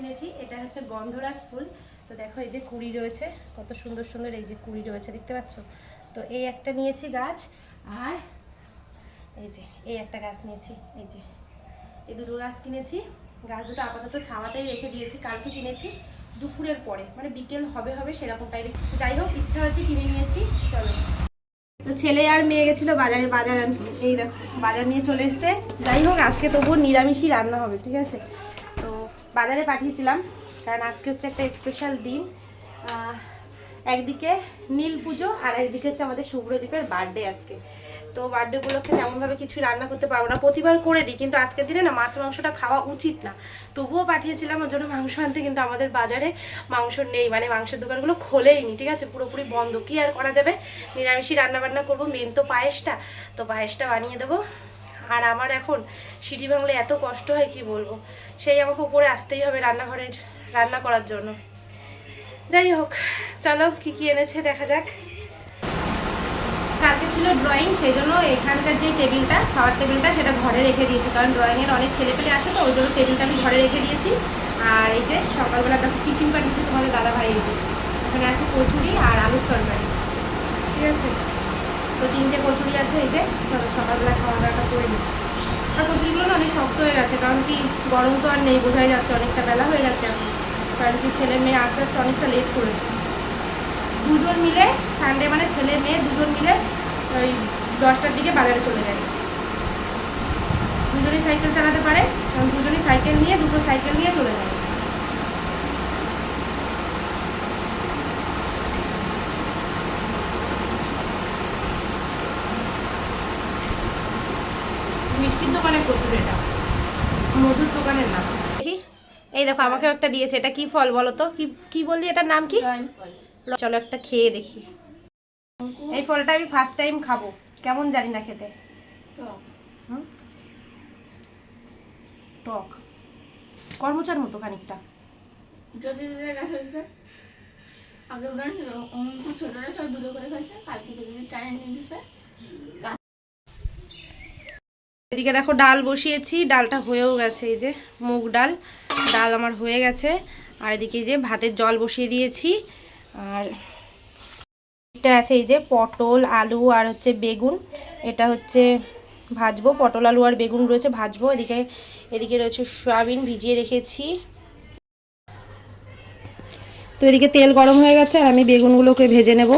কিনেছি, এটা হচ্ছে গন্ধরাজ ফুল। তো দেখো এই যে কুড়ি রয়েছে, কত সুন্দর সুন্দর এই যে কুড়ি রয়েছে, দেখতে পাচ্ছ? তো এই একটা নিয়েছি গাছ, আর এই যে এই একটা গাছ নিয়েছি। এই যে এই দুটো গাছ কিনেছি। গাছ দুটো আপাতত ছাওয়াতেই রেখে দিয়েছি, কালকে কিনেছি দুপুরের পরে, মানে বিকেল হবে হবে সেরকম টাইমে। যাই হোক, ইচ্ছা হচ্ছে কিনে নিয়েছি। চলো, তো ছেলে আর মেয়ে গেছিলো বাজারে, বাজার আনতে। এই দেখো বাজার নিয়ে চলে এসছে। যাই হোক, আজকে তবুও নিরামিষই রান্না হবে, ঠিক আছে? তো বাজারে পাঠিয়েছিলাম, কারণ আজকে হচ্ছে একটা স্পেশাল দিন। একদিকে নীল পুজো, আর একদিকে হচ্ছে আমাদের শুভ্রদীপের বার্থডে আজকে। তো বার্থডে উপলক্ষে তেমনভাবে কিছু রান্না করতে পারবো না, প্রতিবার করে দিই, কিন্তু আজকের দিনে না মাছ মাংসটা খাওয়া উচিত না। তবুও পাঠিয়েছিলাম ওর জন্য মাংস আনতে, কিন্তু আমাদের বাজারে মাংস নেই, মানে মাংসের দোকানগুলো খোলেইনি, ঠিক আছে? পুরোপুরি বন্ধ। কি আর করা যাবে, নিরামিষই রান্নাবান্না করবো। মেন তো পায়েসটা, তো পায়েসটা বানিয়ে দেবো। আর আমার এখন সিটি বাংলা এত কষ্ট হয় কি বলবো, সেই আমাকে উপরে আসতেই হবে রান্নাঘরের রান্না করার জন্য। যাই হোক, চলো কি কি এনেছে দেখা যাক। কালকে ছিল ড্রয়িং, সেই জন্য এখানকার যে টেবিলটা, খাওয়ার টেবিলটা, সেটা ঘরে রেখে দিয়েছি, কারণ ড্রয়িংয়ের অনেক ছেলেপেলে আসে, তো ওই জন্য টেবিলটা আমি ঘরে রেখে দিয়েছি। আর এই যে সকালবেলা দেখো টিফিন পাঠিয়েছি তোমাদের দাদা ভাই, এই যে এখানে আছে কচুরি আর আলুর তরকারি, ঠিক আছে? তো 3টে কচুরি আছে, এই যে চলো সকালবেলা খাওয়া দাওয়াটা করে দিই। আর কচুরিগুলো না অনেক শক্ত হয়ে গেছে, কারণ কি গরম তো আর নেই, বোঝাই যাচ্ছে অনেকটা বেলা হয়ে গেছে এখন, কারণ কি ছেলে মেয়ে আস্তে আস্তে অনেকটা লেট করেছে। দুজন মিলে সানডে, মানে ছেলে মেয়ে দুজন মিলে ওই 10টার দিকে বাজারে চলে যায়। দুজনেই সাইকেল চালাতে পারে, কারণ দুজনেই সাইকেল নিয়ে, দুটো সাইকেল নিয়ে চলে যায়। মিষ্টির দোকানের কচুরি, এটা মধুর দোকানের না। দেখি, এই দেখো আমাকেও একটা দিয়েছে। এটা কি ফল বলো তো? কি কি বললি, এটার নাম কি? চলো একটা খেয়ে দেখি। এই ফলটা আমি ফার্স্ট টাইম খাবো, কেমন জানি না খেতে। টক, কর্মচার মতো খানিকটা। যদি আগে ছোটরা সব দূরে করে খাইছে, কালকে যদি টাইম নিয়ে দিছে। এদিকে দেখো ডাল বসিয়েছি, ডালটা হয়েও গেছে, এই যে মুগ ডাল, ডাল আমার হয়ে গেছে। আর এদিকে যে ভাতের জল বসিয়ে দিয়েছি। আর এটা আছে এই যে পটল আলু আর হচ্ছে বেগুন, এটা হচ্ছে ভাজবো। পটল আলু আর বেগুন রয়েছে, ভাজবো। এদিকে এদিকে রয়েছে সয়াবিন ভিজিয়ে রেখেছি। তো এদিকে তেল গরম হয়ে গেছে, আর আমি বেগুনগুলোকে ভেজে নেব।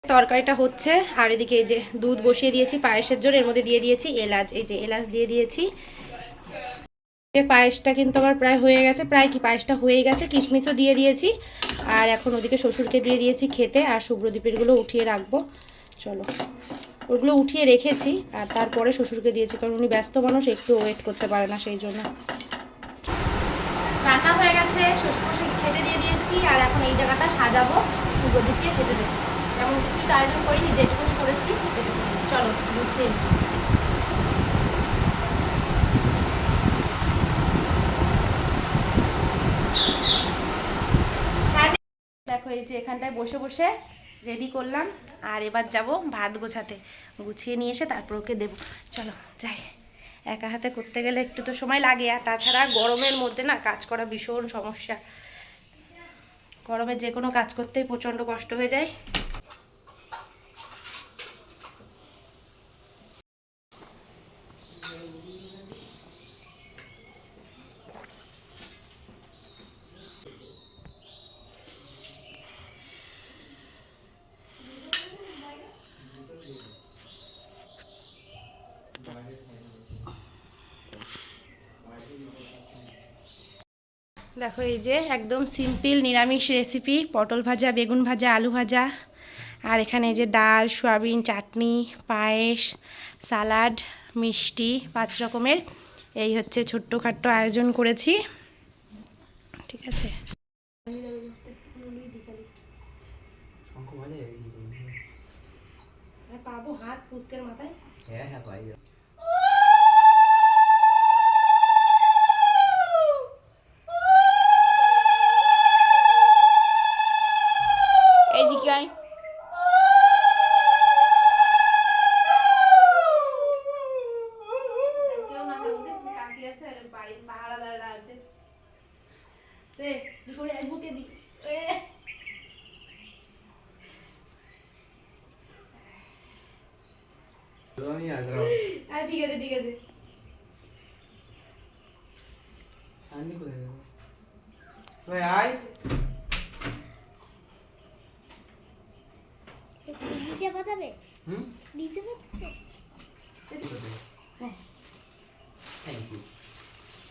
তরকারিটা হচ্ছে, আর এদিকে এই যে দুধ বসিয়ে দিয়েছি পায়েসের জন্য, এর মধ্যে দিয়ে দিয়েছি এলাচ, এই যে এলাচ দিয়ে দিয়েছি। পায়েসটা কিন্তু আমার প্রায় হয়ে গেছে, প্রায় কি পায়েসটা হয়ে গেছে, কিশমিশও দিয়ে দিয়েছি। আর এখন ওদিকে শ্বশুরকে দিয়ে দিয়েছি খেতে, আর শুভ্রদীপেরগুলো উঠিয়ে রাখবো। চলো, ওগুলো উঠিয়ে রেখেছি, আর তারপরে শ্বশুরকে দিয়েছি, কারণ উনি ব্যস্ত মানুষ, একটু ওয়েট করতে পারে না, সেই জন্য। রান্না হয়ে গেছে, শ্বশুরমশাইকে খেতে দিয়ে দিয়েছি, আর এখন এই জায়গাটা সাজাবো, শুভ্রদীপকে খেতে দেবো। তেমন কিছুই তো আয়োজন করিনি, যেটুকুনি করেছি। চলো গুছিয়ে নিই। দেখো এই যে এখানটায় বসে বসে রেডি করলাম, আর এবার যাব ভাত গোছাতে, গুছিয়ে নিয়ে এসে তারপর ওকে দেবো। চলো যাই। একা হাতে করতে গেলে একটু তো সময় লাগে, আর তাছাড়া গরমের মধ্যে না কাজ করা ভীষণ সমস্যা। গরমে যে কোনো কাজ করতেই প্রচণ্ড কষ্ট হয়ে যায়। দেখো এই যে একদম সিম্পল নিরামিষ রেসিপি, পটল ভাজা, বেগুন ভাজা, আলু ভাজা, আর এখানে এই যে ডাল, সয়াবিন, চাটনি, পায়েস, সালাড, মিষ্টি, 5 রকমের। এই হচ্ছে ছোট্টখাট্টো আয়োজন করেছি, ঠিক আছে? পাবো হাত ফুসকের মাথায়। হ্যাঁ হ্যাঁ পাই। দে দুপুরে এক বুকে দি ঠিক আছে ঠিক আছে দিতে পাঠাবে দিতে পাঠাবে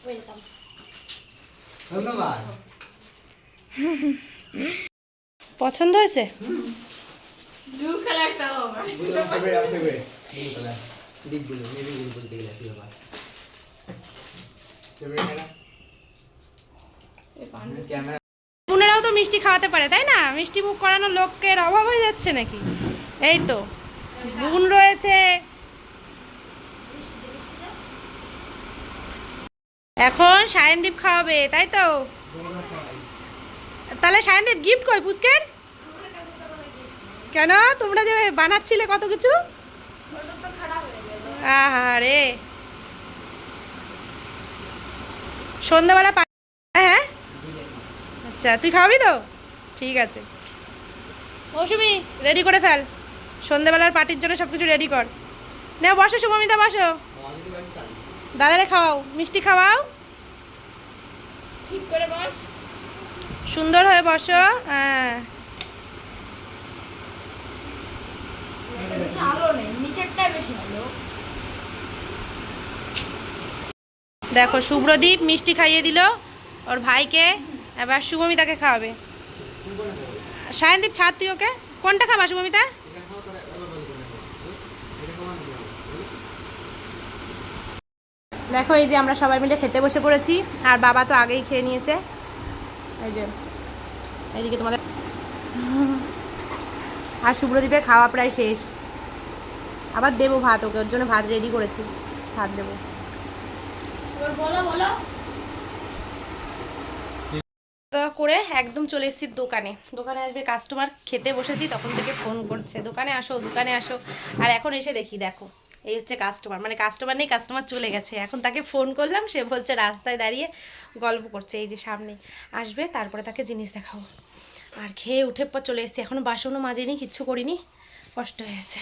ওয়েলকাম ধন্যবাদ। পছন্দ হয়েছে ব্লু কালারটা আমার বোনেরাও তো মিষ্টি খাওয়াতে পারে তাই না? মিষ্টি মুখ করানোর লোকের অভাব হয়ে যাচ্ছে নাকি? এই তো বোন রয়েছে। এখন সায়নদীপ খাওয়াবে তাই তো? তাহলে সায়নদীপ গিফট কই পুস্কের? কেন তোমরা যে বানাচ্ছিলে কত কিছু? আরে সন্ধ্যাবেলা হ্যাঁ আচ্ছা তুই খাওয়াবি তো? ঠিক আছে মৌসুমি রেডি করে ফেল, সন্ধ্যাবেলার পার্টির জন্য সব কিছু রেডি কর। নে বসো শুভমিতা বসো, দাদারে খাওয়াও, মিষ্টি খাওয়াও, ঠিক করে বস। সুন্দর হয়ে বসো। হ্যাঁ আলো নেই, নিচেরটাই বেশি আলো। দেখো শুভ্রদীপ মিষ্টি খাইয়ে দিল ওর ভাইকে, এবার শুভমিতাকে খাওয়াবে। সায়নদীপ ছাড় তুই ওকে, কোনটা খাবা শুভমিতা? দেখো এই যে আমরা সবাই মিলে খেতে বসে পড়েছি, আর বাবা তো আগেই খেয়ে নিয়েছে। এই যে এইদিকে তোমাদের আর শুভ্রদীপের খাওয়া প্রায় শেষ, আবার দেবো ভাত ওকে, ওর জন্য ভাত রেডি করেছি, ভাত দেবো। এবার বলো বলো। করে একদম চলে এসেছি দোকানে, দোকানে আসবে কাস্টমার, খেতে বসেছি তখন থেকে ফোন করছে দোকানে আসো দোকানে আসো, আর এখন এসে দেখি দেখো এই হচ্ছে কাস্টমার, মানে কাস্টমার নেই, কাস্টমার চলে গেছে। এখন তাকে ফোন করলাম, সে বলছে রাস্তায় দাঁড়িয়ে গল্প করছে, এই যে সামনে আসবে তারপরে তাকে জিনিস দেখাবো। আর খেয়ে উঠে পর চলে এসেছি, এখনও বাসনও মাজিনি, কিচ্ছু করিনি, কষ্ট হয়ে গেছে।